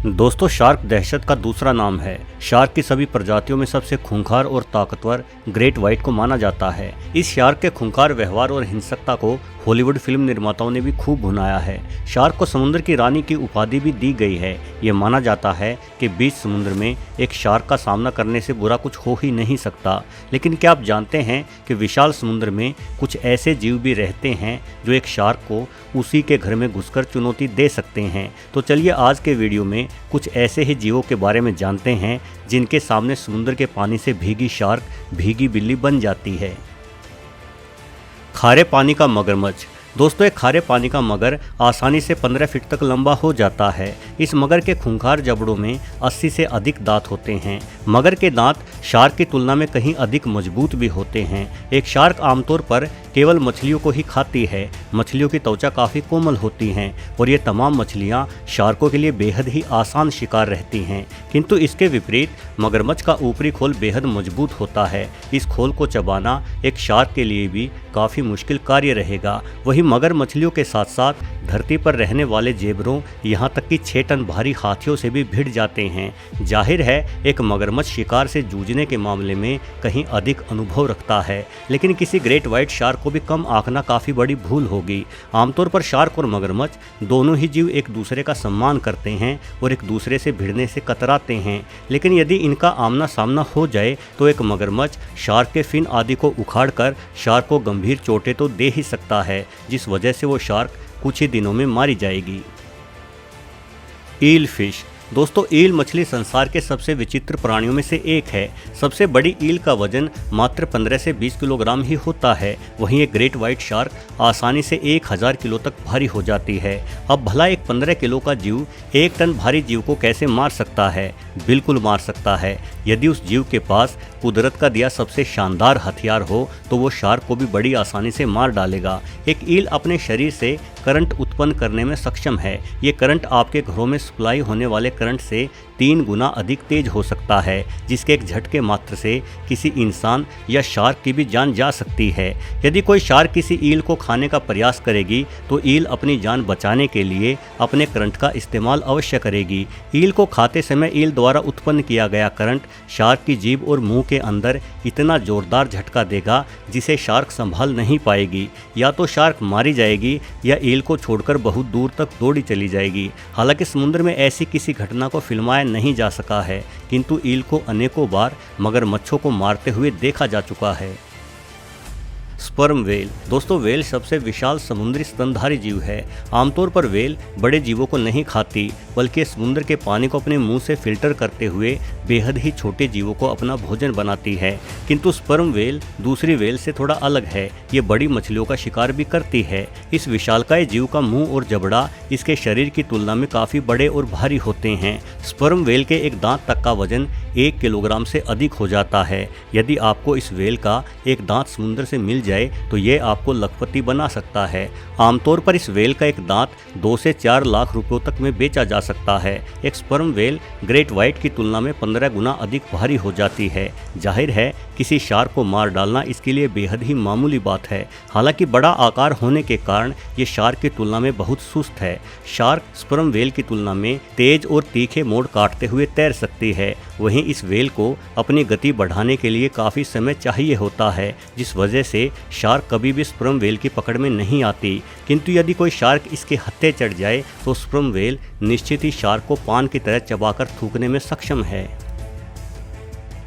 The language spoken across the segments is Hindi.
दोस्तों, शार्क दहशत का दूसरा नाम है। शार्क की सभी प्रजातियों में सबसे खूंखार और ताकतवर ग्रेट व्हाइट को माना जाता है। इस शार्क के खूंखार व्यवहार और हिंसकता को हॉलीवुड फिल्म निर्माताओं ने भी खूब भुनाया है। शार्क को समुद्र की रानी की उपाधि भी दी गई है। ये माना जाता है कि बीच समुद्र में एक शार्क का सामना करने से बुरा कुछ हो ही नहीं सकता। लेकिन क्या आप जानते हैं कि विशाल समुद्र में कुछ ऐसे जीव भी रहते हैं जो एक शार्क को उसी के घर में घुसकर चुनौती दे सकते हैं। तो चलिए आज के वीडियो में कुछ ऐसे ही जीवों के बारे में जानते हैं जिनके सामने समुद्र के पानी से भीगी शार्क भीगी बिल्ली बन जाती है। खारे पानी का मगरमच्छ। दोस्तों, एक खारे पानी का मगर आसानी से 15 फीट तक लंबा हो जाता है। इस मगर के खूंखार जबड़ों में 80 से अधिक दांत होते हैं। मगर के दांत शार्क की तुलना में कहीं अधिक मजबूत भी होते हैं। एक शार्क आमतौर पर केवल मछलियों को ही खाती है। मछलियों की त्वचा काफ़ी कोमल होती हैं और ये तमाम मछलियाँ शार्कों के लिए बेहद ही आसान शिकार रहती हैं। किंतु इसके विपरीत मगरमच्छ का ऊपरी खोल बेहद मजबूत होता है। इस खोल को चबाना एक शार्क के लिए भी काफ़ी मुश्किल कार्य रहेगा। वही मगर मछलियों के साथ साथ धरती पर रहने वाले जेबरों यहाँ तक कि 6 टन भारी हाथियों से भी भिड़ जाते हैं। जाहिर है एक मगरमच्छ शिकार से जूझने के मामले में कहीं अधिक अनुभव रखता है, लेकिन किसी ग्रेट व्हाइट शार्क को भी कम आंकना काफ़ी बड़ी भूल होगी। आमतौर पर शार्क और मगरमच्छ दोनों ही जीव एक दूसरे का सम्मान करते हैं और एक दूसरे से भिड़ने से कतराते हैं। लेकिन यदि इनका आमना सामना हो जाए तो एक मगरमच्छ शार्क के फिन आदि को उखाड़कर शार्क को गंभीर चोटें तो दे ही सकता है, जिस वजह से वो शार्क कुछ ही दिनों में मारी जाएगी। ईल फिश। दोस्तों, ईल मछली संसार के सबसे विचित्र प्राणियों में से एक है। सबसे बड़ी ईल का वजन मात्र 15 से 20 किलोग्राम ही होता है। वहीं एक ग्रेट व्हाइट शार्क आसानी से 1000 किलो तक भारी हो जाती है। अब भला एक 15 किलो का जीव 1 टन भारी जीव को कैसे मार सकता है? बिल्कुल मार सकता है। यदि उस जीव के पास कुदरत का दिया सबसे शानदार हथियार हो तो वो शार्क को भी बड़ी आसानी से मार डालेगा। एक ईल अपने शरीर से करंट उत्पन्न करने में सक्षम है। ये करंट आपके घरों में सप्लाई होने वाले करंट से 3 गुना अधिक तेज हो सकता है, जिसके एक झटके मात्र से किसी इंसान या शार्क की भी जान जा सकती है। यदि कोई शार्क किसी ईल को खाने का प्रयास करेगी तो ईल अपनी जान बचाने के लिए अपने करंट का इस्तेमाल अवश्य करेगी। ईल को खाते समय ईल द्वारा उत्पन्न किया गया करंट शार्क की जीभ और मुंह के अंदर इतना जोरदार झटका देगा जिसे शार्क संभाल नहीं पाएगी। या तो शार्क मारी जाएगी या ईल को छोड़कर बहुत दूर तक दौड़ी चली जाएगी। हालांकि समुद्र में ऐसी किसी घटना को फिल्माया नहीं जा सका है, किंतु ईल को अनेकों बार मगरमच्छों को मारते हुए देखा जा चुका है। Sperm whale. दोस्तों, व्हेल सबसे विशाल समुद्री स्तनधारी जीव है। आमतौर पर व्हेल बड़े जीवों को नहीं खाती, बल्कि समुद्र के पानी को अपने मुंह से फिल्टर करते हुए बेहद ही छोटे जीवों को अपना भोजन बनाती है। किंतु स्पर्म व्हेल दूसरी व्हेल से थोड़ा अलग है। ये बड़ी मछलियों का शिकार भी करती है। इस विशालकाय जीव का मुंह और जबड़ा इसके शरीर की तुलना में काफ़ी बड़े और भारी होते हैं। स्पर्म व्हेल के एक दांत तक का वजन 1 किलोग्राम से अधिक हो जाता है। यदि आपको इस व्हेल का एक दांत समुद्र से मिल जाए तो ये आपको लखपति बना सकता है। आमतौर पर इस व्हेल का एक दांत 2 से 4 लाख रुपयों तक में बेचा जा सकता है। एक स्पर्म व्हेल ग्रेट व्हाइट की तुलना में 15 गुना अधिक भारी हो जाती है। जाहिर है किसी शार्क को मार डालना इसके लिए बेहद ही मामूली बात है। हालांकि बड़ा आकार होने के कारण ये शार्क की तुलना में बहुत सुस्त है। शार्क स्पर्म व्हेल की तुलना में तेज और तीखे मोड़ काटते हुए तैर सकती है। वहीं इस व्हेल को अपनी गति बढ़ाने के लिए काफ़ी समय चाहिए होता है, जिस वजह से शार्क कभी भी स्पर्म व्हेल की पकड़ में नहीं आती। किंतु यदि कोई शार्क इसके हत्थे चढ़ जाए तो स्पर्म व्हेल निश्चित ही शार्क को पान की तरह चबाकर थूकने में सक्षम है।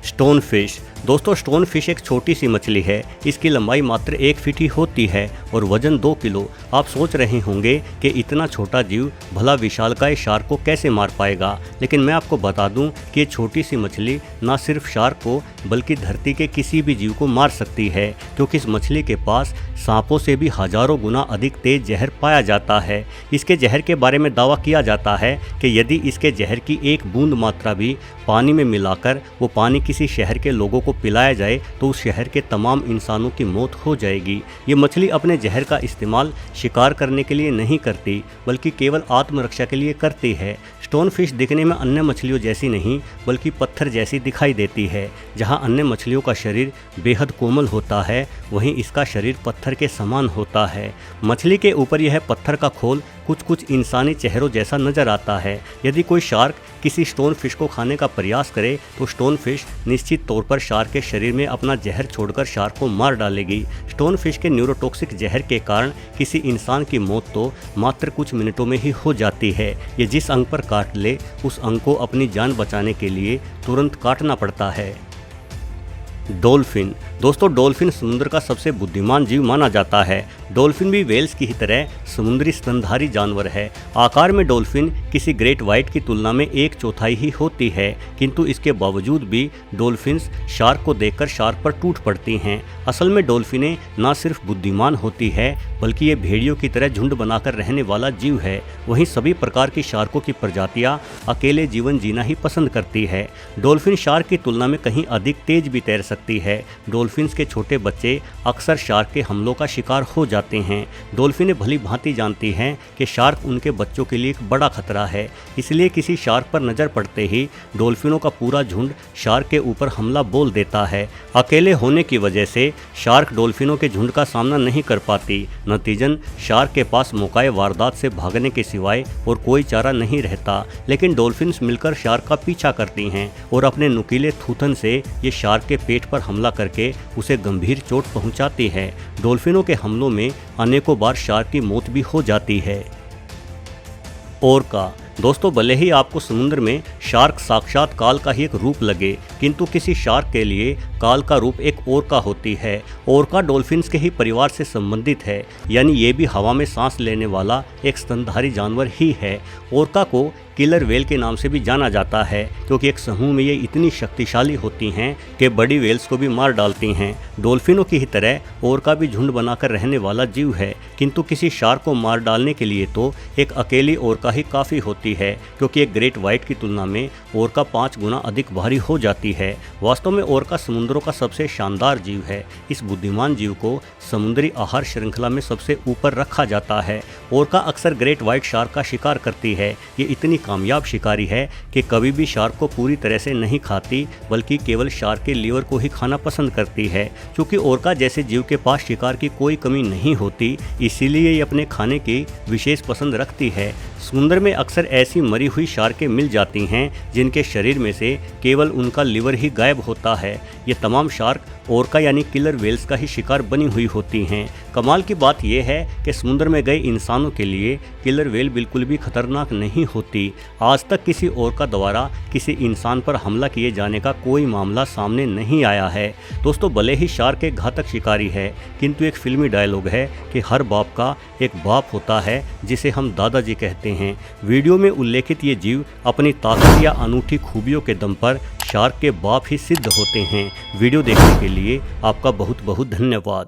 Stone fish. दोस्तों, स्टोन फिश एक छोटी सी मछली है। इसकी लंबाई मात्र 1 फीट ही होती है और वजन 2 किलो। आप सोच रहे होंगे कि इतना छोटा जीव भला विशालकाय शार्क को कैसे मार पाएगा, लेकिन मैं आपको बता दूं कि ये छोटी सी मछली न सिर्फ शार्क को बल्कि धरती के किसी भी जीव को मार सकती है, क्योंकि इस मछली के पास सांपों से भी हजारों गुना अधिक तेज जहर पाया जाता है। इसके जहर के बारे में दावा किया जाता है कि यदि इसके जहर की 1 बूंद मात्रा भी पानी में मिलाकर वो पानी किसी शहर के लोगों को पिलाया जाए तो उस शहर के तमाम इंसानों की मौत हो जाएगी। ये मछली अपने जहर का इस्तेमाल शिकार करने के लिए नहीं करती, बल्कि केवल आत्मरक्षा के लिए करती है। स्टोन फिश दिखने में अन्य मछलियों जैसी नहीं बल्कि पत्थर जैसी दिखाई देती है। जहां अन्य मछलियों का शरीर बेहद कोमल होता है, वहीं इसका शरीर पत्थर के समान होता है। मछली के ऊपर यह पत्थर का खोल कुछ कुछ इंसानी चेहरों जैसा नजर आता है। यदि कोई शार्क किसी स्टोन फिश को खाने का प्रयास करे तो स्टोन फिश निश्चित तौर पर शार्क के शरीर में अपना जहर छोड़कर शार्क को मार डालेगी। स्टोन फिश के न्यूरोटॉक्सिक जहर के कारण किसी इंसान की मौत तो मात्र कुछ मिनटों में ही हो जाती है। ये जिस अंग पर काट ले उस अंग को अपनी जान बचाने के लिए तुरंत काटना पड़ता है। डॉल्फिन। दोस्तों, डॉल्फिन समुद्र का सबसे बुद्धिमान जीव माना जाता है। डॉल्फिन भी व्हेल्स की ही तरह समुद्री स्तनधारी जानवर है। आकार में डॉल्फिन किसी ग्रेट व्हाइट की तुलना में 1/4 ही होती है, किंतु इसके बावजूद भी डॉल्फिन्स शार्क को देखकर शार्क पर टूट पड़ती हैं। असल में डॉल्फिनें न सिर्फ बुद्धिमान होती है बल्कि ये भेड़ियों की तरह झुंड बनाकर रहने वाला जीव है। वहीं सभी प्रकार की शार्कों की प्रजातियां अकेले जीवन जीना ही पसंद करती है। डॉल्फिन शार्क की तुलना में कहीं अधिक तेज भी तैर सकती है। डॉल्फिन्स के छोटे बच्चे अक्सर शार्क के हमलों का शिकार हो जाते हैं। डॉल्फिनें भली भांति जानती हैं कि शार्क उनके बच्चों के लिए एक बड़ा खतरा है, इसलिए किसी शार्क पर नज़र पड़ते ही डॉल्फिनों का पूरा झुंड शार्क के ऊपर हमला बोल देता है। अकेले होने की वजह से शार्क डॉल्फिनों के झुंड का सामना नहीं कर पाती। नतीजन शार्क के पास मौकाए वारदात से भागने के सिवाय और कोई चारा नहीं रहता। लेकिन डॉल्फिन्स मिलकर शार्क का पीछा करती हैं और अपने नुकीले थूथन से ये शार्क के पेट पर हमला करके उसे गंभीर चोट पहुंचाती है। डॉल्फिनों के हमलों में अनेकों बार शार्क की मौत भी हो जाती है। ओरका। दोस्तों, भले ही आपको समुद्र में शार्क साक्षात काल का ही एक रूप लगे, किंतु किसी शार्क के लिए काल का रूप एक ओरका होती है। ओरका डॉल्फिन्स के ही परिवार से संबंधित है, यानी ये भी हवा में सांस लेने वाला एक स्तनधारी जानवर ही है। ओरका को किलर व्हेल के नाम से भी जाना जाता है, क्योंकि एक समूह में ये इतनी शक्तिशाली होती हैं कि बड़ी व्हेल्स को भी मार डालती हैं। डॉल्फिनों की ही तरह ओरका भी झुंड बनाकर रहने वाला जीव है, किंतु किसी शार्क को मार डालने के लिए तो एक अकेली ओरका ही काफ़ी होती है, क्योंकि एक ग्रेट व्हाइट की तुलना में ओरका 5 गुना अधिक भारी हो जाती है। वास्तव में ओरका समुद्रों का सबसे शानदार जीव है। इस बुद्धिमान जीव को समुद्री आहार श्रृंखला में सबसे ऊपर रखा जाता है। ओरका अक्सर ग्रेट व्हाइट शार्क का शिकार करती है। ये इतनी कामयाब शिकारी है कि कभी भी शार्क को पूरी तरह से नहीं खाती, बल्कि केवल शार्क के लीवर को ही खाना पसंद करती है। क्योंकि ओरका जैसे जीव के पास शिकार की कोई कमी नहीं होती, इसीलिए ये अपने खाने की विशेष पसंद रखती है। समुद्र में अक्सर ऐसी मरी हुई शार्कें मिल जाती हैं जिनके शरीर में से केवल उनका लीवर ही गायब होता है। ये तमाम शार्क ओरका यानी किलर व्हेल्स का ही शिकार बनी हुई होती हैं। कमाल की बात यह है कि समुद्र में गए इंसानों के लिए किलर व्हेल बिल्कुल भी खतरनाक नहीं होती। आज तक किसी ओरका द्वारा किसी इंसान पर हमला किए जाने का कोई मामला सामने नहीं आया है। दोस्तों, भले ही शार्क एक घातक शिकारी है, किंतु एक फिल्मी डायलॉग है कि हर बाप का एक बाप होता है जिसे हम दादाजी कहते हैं। वीडियो में उल्लेखित ये जीव अपनी ताकत या अनूठी खूबियों के दम पर शार्क के बाप ही सिद्ध होते हैं। वीडियो देखने के लिए आपका बहुत बहुत धन्यवाद।